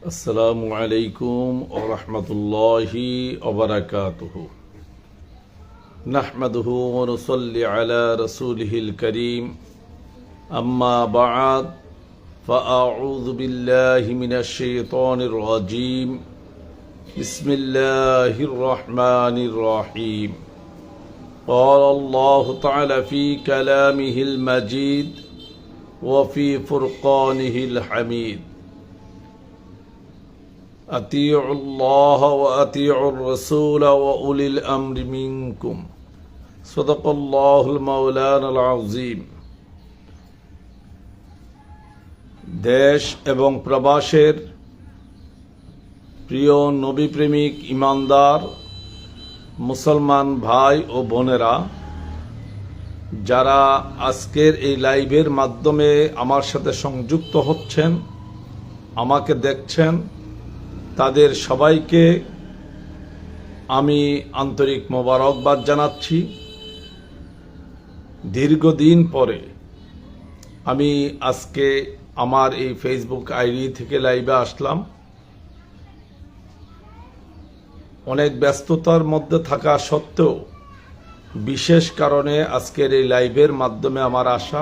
আসসালামু আলাইকুম ওয়া রাহমাতুল্লাহি ওয়া বারাকাতুহু নাহমাদুহু ওয়া নুসাল্লি আলা রাসূলিহিল কারীম আম্মা বা'দ ফাআউযু বিল্লাহি মিনাশ শাইতানির রাজীম বিসমিল্লাহির রাহমানির রাহিম قال الله تعالى في كلامه المجيد وفي فرقانه الحميد أطيعوا الله وأطيعوا الرسول وأولي الأمر منكم صدق الله المولانا العظيم দেশ এবং প্রবাসের প্রিয় নবী প্রেমিক ইমানদার মুসলমান ভাই ও বোনেরা, যারা আজকের এই লাইভের মাধ্যমে আমার সাথে সংযুক্ত হচ্ছেন, আমাকে দেখছেন, তাদের সবাইকে আমি আন্তরিক মোবারকবাদ জানাচ্ছি। দীর্ঘদিন পরে আমি আজকে আমার এই ফেসবুক আইডি থেকে লাইভে আসলাম। অনেক ব্যস্ততার মধ্যে থাকা সত্ত্বেও বিশেষ কারণে আজকের এই লাইভের মাধ্যমে আমার আসা।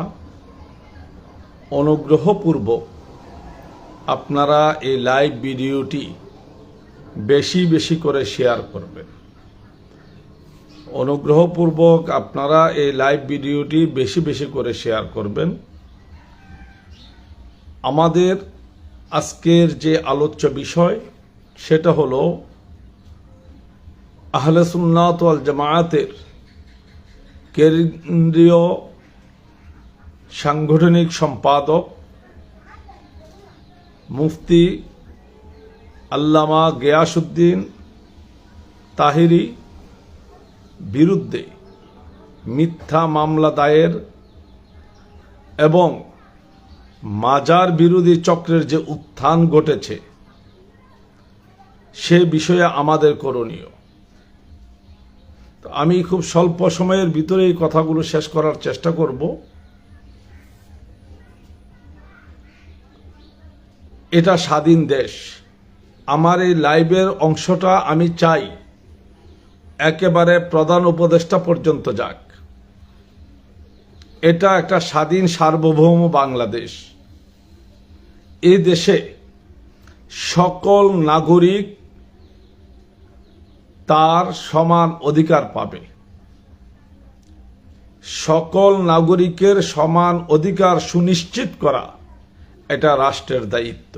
অনুগ্রহপূর্বক আপনারা এই লাইভ ভিডিওটি বেশি বেশি করে শেয়ার করবেন। অনুগ্রহপূর্বক আপনারা এই লাইভ ভিডিওটি বেশি বেশি করে শেয়ার করবেন। আমাদের আজকের যে আলোচ্য বিষয় সেটা হলো আহলে সুন্নাত ওয়াল জামায়াতের কেন্দ্রীয় সাংগঠনিক সম্পাদক মুফতি আল্লামা গিয়াসউদ্দিন তাহিরি বিরুদ্ধে মিথ্যা মামলা দায়ের এবং মাজার বিরোধী চক্রের যে উত্থান ঘটেছে সে বিষয়ে আমাদের করণীয়। আমি খুব স্বল্প সময়ের ভিতরে এই কথাগুলো শেষ করার চেষ্টা করব। এটা স্বাধীন দেশ। আমার এই লাইভের অংশটা আমি চাই একেবারে প্রধান উপদেষ্টা পর্যন্ত যাক। এটা একটা স্বাধীন সার্বভৌম বাংলাদেশ। এই দেশে সকল নাগরিক তার সমান অধিকার পাবে। সকল নাগরিকের সমান অধিকার সুনিশ্চিত করা এটা রাষ্ট্রের দায়িত্ব।